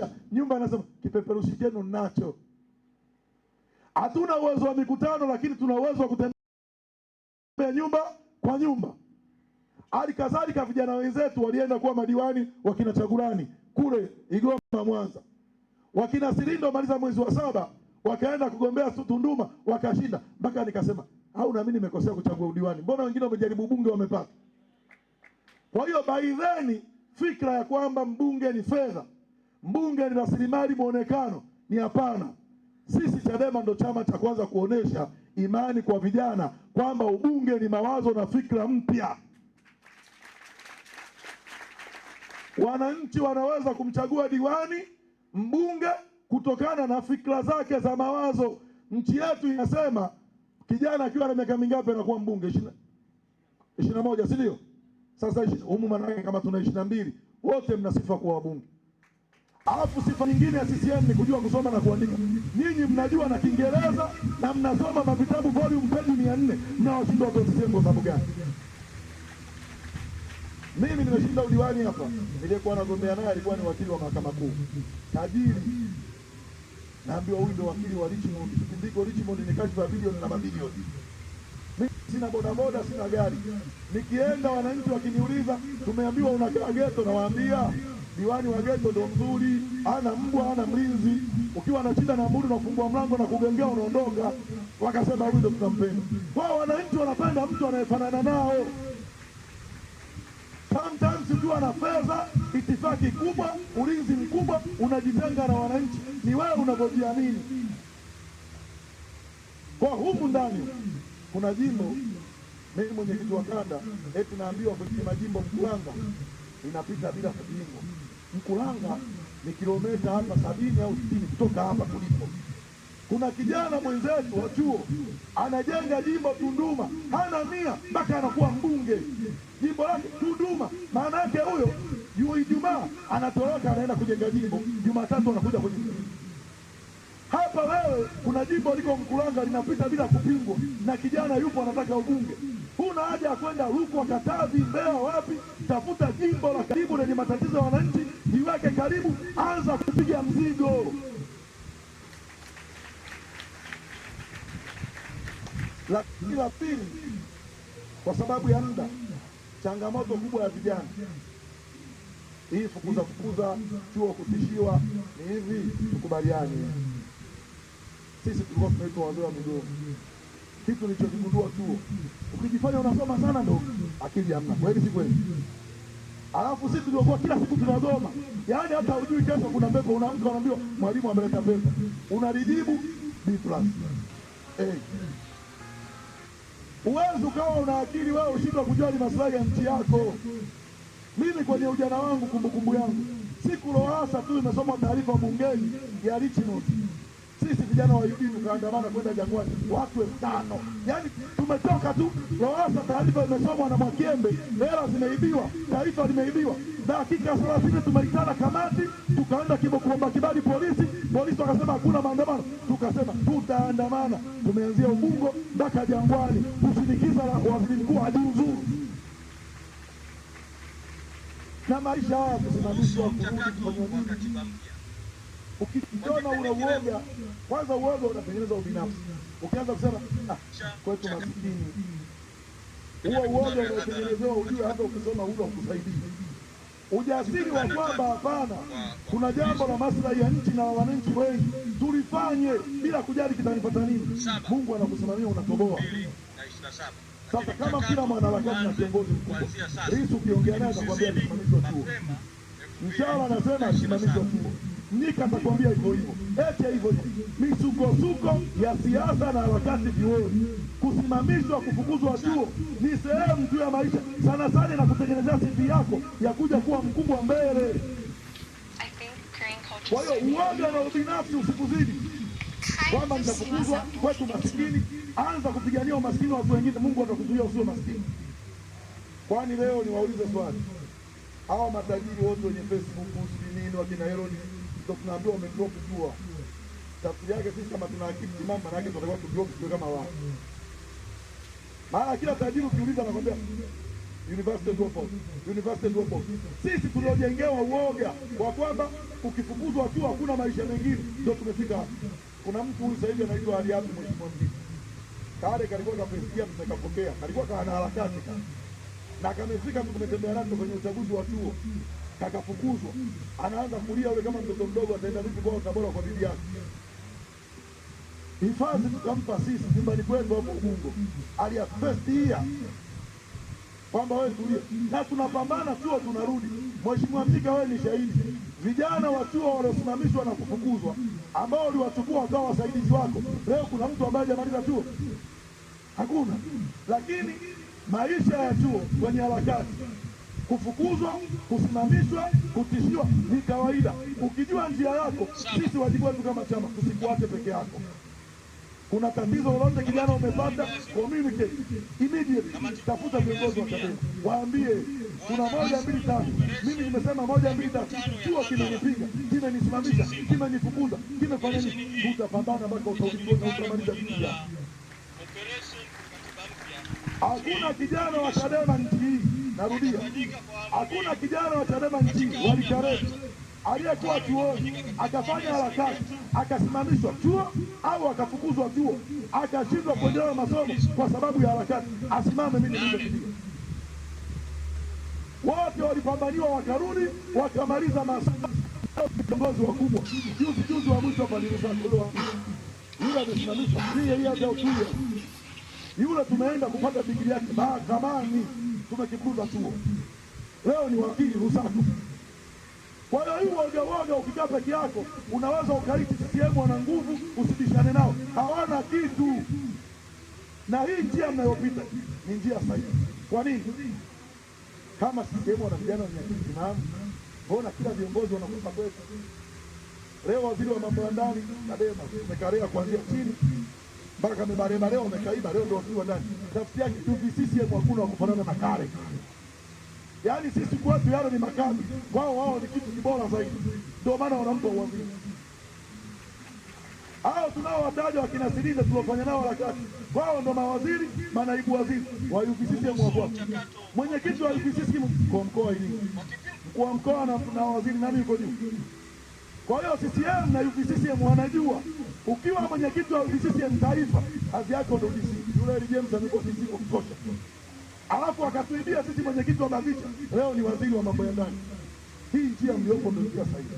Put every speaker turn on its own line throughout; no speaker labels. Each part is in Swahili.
kuhakikisha nyumba anasema kipeperushi chenu nacho. Hatuna uwezo wa mikutano, lakini tuna uwezo wa kutembea nyumba kwa nyumba. Hali kadhalika vijana wenzetu walienda kuwa madiwani, wakina Chagulani kule Igoma Mwanza, wakina Silindo maliza mwezi wa 7 wakaenda kugombea Tunduma wakashinda, mpaka nikasema au na mimi nimekosea kuchagua udiwani, mbona wengine wamejaribu bunge wamepata? Kwa hiyo baidheni fikra ya kwamba mbunge ni fedha, mbunge ni rasilimali muonekano, ni hapana. Sisi Chadema ndo chama cha kwanza kuonesha imani kwa vijana kwamba ubunge ni mawazo na fikra mpya. Wananchi wanaweza kumchagua diwani, mbunge kutokana na fikra zake za mawazo. Nchi yetu inasema kijana akiwa na miaka mingapi anakuwa mbunge? 21, si ndio? Sasa humu manake kama tuna 22, wote mna sifa kuwa wabunge. Alafu sifa nyingine ya CCM ni kujua kusoma na kuandika. Nyinyi mnajua na Kiingereza na mnasoma mavitabu volume page 400, mnawashinda watu wa CCM kwa sababu gani? Mimi nimeshinda udiwani hapa. Nilikuwa nagombea naye alikuwa ni wakili wa mahakama kuu. Tajiri. Naambiwa huyu ndio wakili wa Richmond. Ndiko Richmond ni kashfa bilioni na mabilioni. Mimi sina bodaboda, sina gari. Nikienda wananchi wakiniuliza, tumeambiwa unakaa ghetto, na waambia diwani wa ghetto ndio mzuri, ana mbwa, ana mlinzi. Ukiwa na shida na mbuni unafungua mlango na kugongea unaondoka. Wakasema huyu ndio tunampenda. Kwa wananchi wanapenda mtu anayefanana nao. Sometimes ukiwa na fedha, itifaki kubwa, ulinzi mkubwa, unajitenga na wananchi. Ni wewe unavyojiamini. Kwa humu ndani kuna jimbo, mimi mwenyekiti wa kanda, eti naambiwa kwenye majimbo Mkulanga inapita bila kupingwa. Mkulanga ni kilomita hapa 70 au 60 kutoka hapa kulipo. Kuna kijana mwenzetu wa chuo anajenga jimbo Tunduma, hana nia mpaka anakuwa mbunge. Jimbo lake Tunduma, maana yake huyo Ijumaa anatoroka anaenda kujenga jimbo, Jumatatu anakuja kwenye hapa. Wewe kuna jimbo liko Mkulanga linapita bila kupingwa na kijana yupo anataka ubunge. Huna haja ya kwenda Rukwa, Katavi, Mbeya, wapi. Tafuta jimbo la karibu lenye matatizo ya wananchi, jiweke karibu, anza kupiga mzigo. Lakini la pili, kwa sababu ya muda, changamoto kubwa ya vijana hii fukuza chuo kutishiwa ni hivi. Tukubaliane, sisi tulikuwa tunaitwa wazee wa midomo. Kitu nilichogundua chuo, ukijifanya unasoma sana ndo akili hamna. Kweli si kweli? Alafu sisi tulikuwa kila siku tunasoma, yaani hata hujui kesho kuna pepo, unaamka unaambiwa mwalimu ameleta pepo, unalijibu B+. Uwezo ukawa una akili wewe ushindwa kujali maslahi ya nchi yako. Mimi kwenye ujana wangu, kumbukumbu yangu, siku Lowassa tu imesoma taarifa bungeni ya Richmond. Sisi vijana wa UD tukaandamana kwenda Jangwani, watu 5,000. Yaani tumetoka tu Lowassa, taarifa imesomwa na Mwakyembe, hela zimeibiwa, taifa limeibiwa. Dakika 30 tumeitana kamati, tukaenda kuomba kibali polisi. Polisi wakasema hakuna maandamano. Tukasema tutaandamana. Tumeanzia Ubungo mpaka Jangwani kushinikiza waziri mkuu ajiuzuru. Na maisha haya kusimamishwa kurudi kufanya katiba mpya. Ukiona una uoga, kwanza uoga unatengeneza ubinafsi. Ukianza kusema kwetu masikini, huo uoga unatengenezewa, ujue hata ukisoma huo ukusaidii. Ujasiri wa kwamba hapana, kuna jambo la maslahi ya nchi na wananchi wengi, tulifanye bila kujali kitanipata nini. Mungu anakusimamia, unatoboa. Sasa kama kila mwanaharakati na kiongozi mkubwa, Lissu ukiongea naye atakwambia simamishwa chuo, Mshala anasema simamishwa chuo, Mnyika atakwambia hivyo hivyo. Eti hivyo misukosuko ya siasa na harakati vyuoni. Kusimamishwa, kufukuzwa chuo ni sehemu tu ya maisha, sana sana na kutengenezea CV yako ya kuja kuwa mkubwa mbele. Kwa hiyo uoga na ubinafsi usikuzidi, kwamba nitafukuzwa kwetu maskini. Anza kupigania umaskini wa watu wengine, Mungu atakuzuia usio maskini. Kwani leo niwaulize swali, hawa matajiri wote wenye Facebook nini wakina Herod ndio tunaambiwa wamedrop chuo. Tafsiri yake sisi kama tuna akili timamu, maana yake tunatakiwa tudrop chuo kama wao. Maana kila tajiri ukiuliza anakwambia university dropout, university dropout. Sisi tuliojengewa uoga kwa kwamba ukifukuzwa tu hakuna maisha mengine, ndio tumefika hapa. Kuna mtu huyu sasa hivi anaitwa Aliatu, mheshimiwa mjini kale kalikuwa kapesikia, tumekapokea, kalikuwa kana harakati na kamefika, tumetembea nacho kwenye uchaguzi wa chuo, kakafukuzwa, anaanza kulia yule kama mtoto mdogo, ataenda vipi kwa Tabora kwa bibi yake. Hifadhi tukampa sisi nyumbani kwetu hapo Ubungo, alia first year kwamba wewe tulia, na tunapambana chuo tunarudi. Mheshimiwa Mtika, wewe ni shahidi, vijana wa chuo waliosimamishwa na kufukuzwa ambao uliwachukua wakawa wasaidizi wako, leo kuna mtu ambaye hajamaliza chuo? Hakuna. Lakini maisha ya chuo kwenye harakati, kufukuzwa, kusimamishwa, kutishiwa ni kawaida. Ukijua njia yako, sisi wajibu wetu kama chama tusikuache peke yako. Kuna tatizo lolote kijana umepata, communicate immediately, tafuta viongozi wa Chadema, waambie kuna 1 2 3. Mimi nimesema 1 2 3, chuo kimenipiga, kimenisimamisha, kimenifukuza, kimefanya nini? Tutapambana mpaka utamaliza vitu yako. Hakuna kijana wa Chadema nchi hii, narudia, hakuna kijana wa Chadema nchi hii walikarehe aliyekuwa chuoni akafanya harakati akasimamishwa chuo au akafukuzwa chuo akashindwa kuendelea masomo kwa sababu ya harakati, asimame mimi nilizopiga. Wote walipambaniwa wakarudi wakamaliza masomo. Viongozi wakubwa juzi wa mwisho hapa yule amesimamishwa yule tumeenda kupata digrii yake mahakamani, tumekifuza chuo, leo ni wakili Lusaka. Kwa hiyo hiyo woga ukikaa peke yako unaweza ukaiti CCM wana nguvu, usibishane nao, hawana kitu. Na hii njia mnayopita ni njia sahihi. Kwa nini? Kama CCM wana vijana wenye akili timamu, mbona kila viongozi wanakufa kwetu? Leo waziri wa mambo ya ndani Chadema umekarea kuanzia chini mpaka mebarema, leo umekaiba, leo ndio waziri wa ndani. Tafsiri yake tu CCM hakuna kufanana na kale. Yaani sisi kwetu yale ni makazi, wao ni kitu kibora zaidi, ndio maana wanampa uwaziri. Hao tunaowataja wakina Silize tuliofanya nao harakati, wao ndo mawaziri, manaibu waziri wa UVCCM wako. Mwenyekiti wa UVCCM kwa mkoa hili, mkuu wa mkoa na waziri nani yuko juu? Kwa hiyo CCM na UVCCM wanajua ukiwa mwenyekiti wa UVCCM taifa, kazi yako ndio DC. Yule James amekuwa DC kwa kutosha. Alafu akatuibia sisi mwenyekiti wa Bavicha, leo ni waziri wa mambo ya ndani. Hii njia mliopo ndio njia sahihi.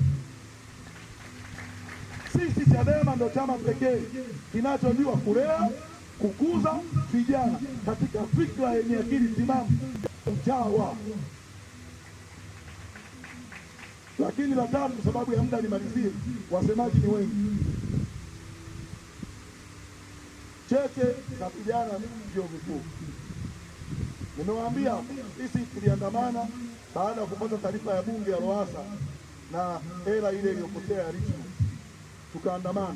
Sisi Chadema ndio chama pekee kinachojua kulea, kukuza vijana katika fikra yenye akili timamu, uchawa. Lakini la tatu, sababu ya muda nimalizie, wasemaji ni wengi. Cheche za vijana ndio vikuu. Nimewaambia sisi tuliandamana baada ya kupata taarifa ya bunge ya Lowassa na hela ile iliyopotea ya Richmond, tukaandamana.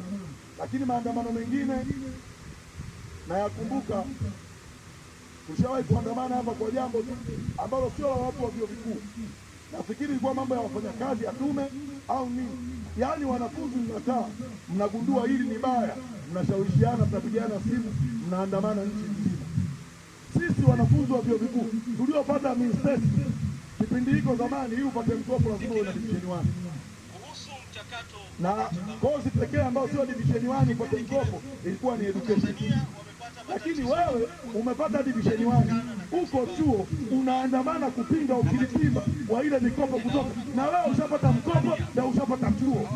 Lakini maandamano mengine nayakumbuka, tushawahi kuandamana hapa kwa jambo ambalo sio la watu wa vyuo vikuu. Nafikiri ilikuwa mambo ya wafanyakazi ya tume au nini. Yaani wanafunzi mnakaa, mnagundua hili ni baya, mnashawishiana, mnapigana simu, mnaandamana nchi nzima. Sisi wanafunzi wa vyuo vikuu tuliopata mistake kipindi hiko zamani, hii upate mkopo lazima uwe na division 1. Na kozi pekee ambayo sio division 1 upate mkopo ilikuwa ni education. Lakini wewe umepata division 1, uko chuo unaandamana kupinga ukilipima wa ile mikopo kutoka, na wewe ushapata mkopo na ushapata chuo.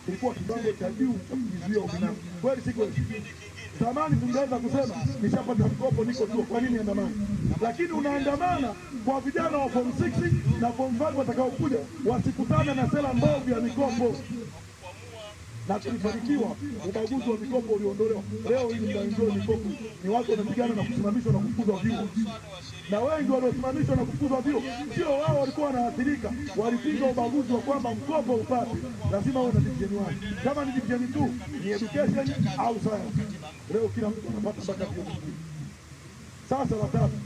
Ilikuwa kiwango cha juu cha kujizuia ubinafsi. Kweli si kweli? Zamani tungeweza kusema nishapata mkopo niko chuo, kwa nini andamana? Lakini unaandamana kwa vijana wa form 6 na form 5 watakaokuja wasikutane na sera mbovu ya mikopo. Na tulifanikiwa, ubaguzi wa mikopo uliondolewa. Leo hii mnaenjoy mikopo, ni watu wanapigana na kusimamishwa na kufukuzwa vyuo. Na wengi waliosimamishwa na kufukuzwa vyuo sio wao walikuwa wanaathirika, walipinga ubaguzi wa kwamba mkopo upate lazima uwe na division 1. Kama ni division 2 ni education au science. Leo kila mtu anapata mpaka vyuo vikuu. Sasa la tatu,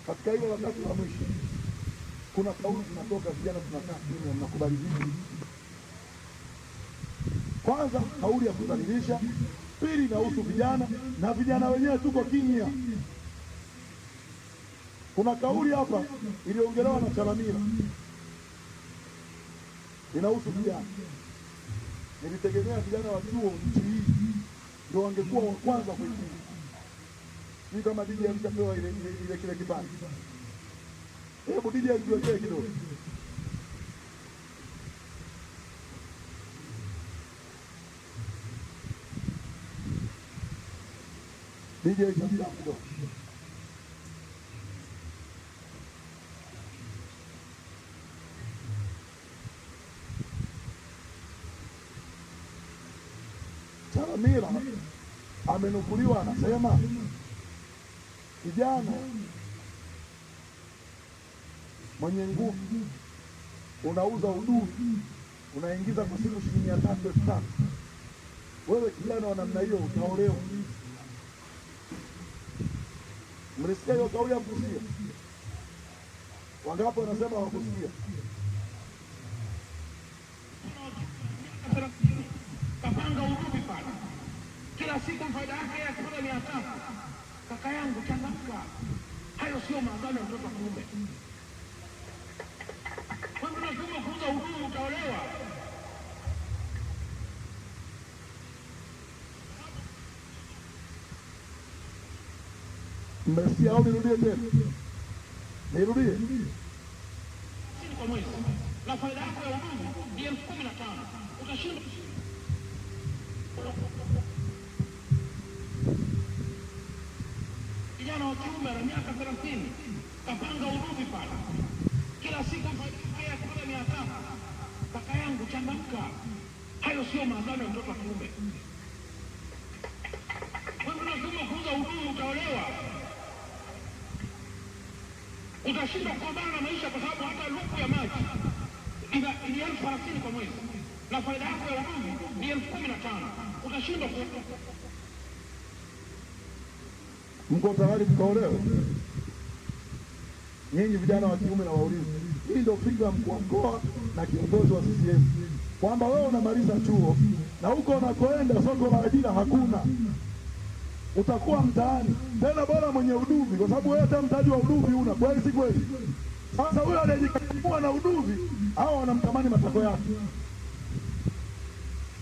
katika hilo la tatu la mwisho, kuna kauli zinatoka vijana, tunakaa chini, mnakubali vipi? Kwanza, kauli ya kudhalilisha. Pili, inahusu vijana na vijana wenyewe tuko kimya. Kuna kauli hapa iliongelewa na Chalamila inahusu vijana. Nilitegemea vijana wa chuo nchi hii ndio wangekuwa wa kwanza kuitii. Ni kama DJ alishapewa ile kile kipande. Hebu DJ tuwekee kidogo. DJ kidogo. Chalamila amenukuliwa anasema kijana mwenye nguvu unauza uduvi unaingiza kwa siku shilingi 300,000. Wewe kijana wa namna hiyo utaolewa? Mlisikia hiyo kauli ya kusikia? Wangapi wanasema hawakusikia?
Kapanga uduvi pale. Kila siku faida yake ya kupata 500. Kaka yangu changamka. Hayo sio maagano ya mtoto wa kiume. Wewe unataka kuuza uduvi utaolewa?
Mmesikia au nirudie tena? Nirudie.
Kwa mwezi. Na faida yako ya uduvi ni 15,000. Utashinda. Kijana wa kiume na miaka 30 kapanga uduvi pale. Kila siku faida ya kupata 500. Kaka yangu changamka. Hayo sio maagano ya mtoto wa kiume. Wewe unataka kuuza uduvi utaolewa? Utashinda kupambana na maisha kwa sababu hata luku ya maji ni 30,000 kwa mwezi. Na faida yako ya uduvi ni 15,000. Utashinda
Mko tayari kuolewa? Nyinyi vijana wa kiume na waulize. Hii ndio fikra ya mkuu wa mkoa na kiongozi wa CCM. Kwamba wewe unamaliza chuo na huko unakoenda soko la ajira hakuna. Utakuwa mtaani. Tena bora mwenye uduvi kwa sababu wewe hata mtaji wa uduvi una. Kweli si kweli? Sasa huyo anayejikagua na uduvi hao wanamtamani matako yake.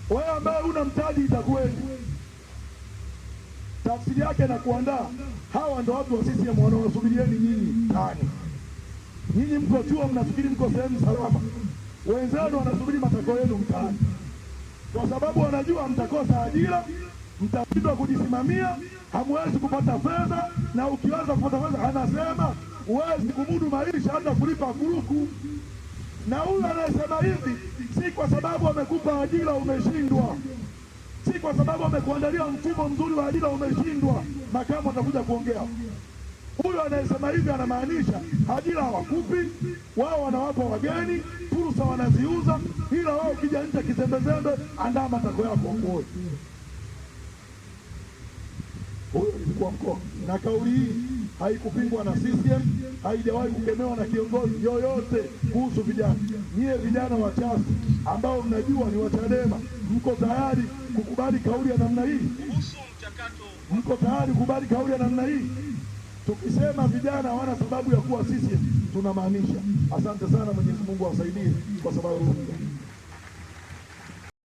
Wewe ambaye una mtaji itakuwaje? Tafsiri yake na kuandaa hawa ndio watu wa CCM wanaosubirieni nyinyi tani. Nyinyi mko chuo mnafikiri mko sehemu salama. Wenzao wanasubiri matako yenu mtaani. Kwa sababu wanajua mtakosa ajira, mtashindwa kujisimamia, hamwezi kupata fedha, na ukiweza kupata fedha anasema huwezi kumudu maisha hata kulipa kuruku. Na huyu anayesema hivi si kwa sababu amekupa ajira umeshindwa. Si kwa sababu amekuandalia mfumo mzuri wa ajira umeshindwa. Makamu atakuja kuongea. Huyu anayesema hivi anamaanisha ajira hawakupi, wao wanawapa wageni, fursa wanaziuza, ila wao ukija nje kizembezembe, andaa matako yako ngoe. Huyo ni mkuu wa mkoa. Na kauli hii haikupingwa na CCM, haijawahi kukemewa na kiongozi yoyote kuhusu vijana. Nyie vijana wa CHASU ambao mnajua ni wa CHADEMA, mko tayari kukubali kauli ya namna hii? Mko tayari kukubali kauli ya namna hii? Tukisema vijana hawana sababu ya kuwa CCM tunamaanisha. Asante sana, Mwenyezi Mungu awasaidie kwa sababu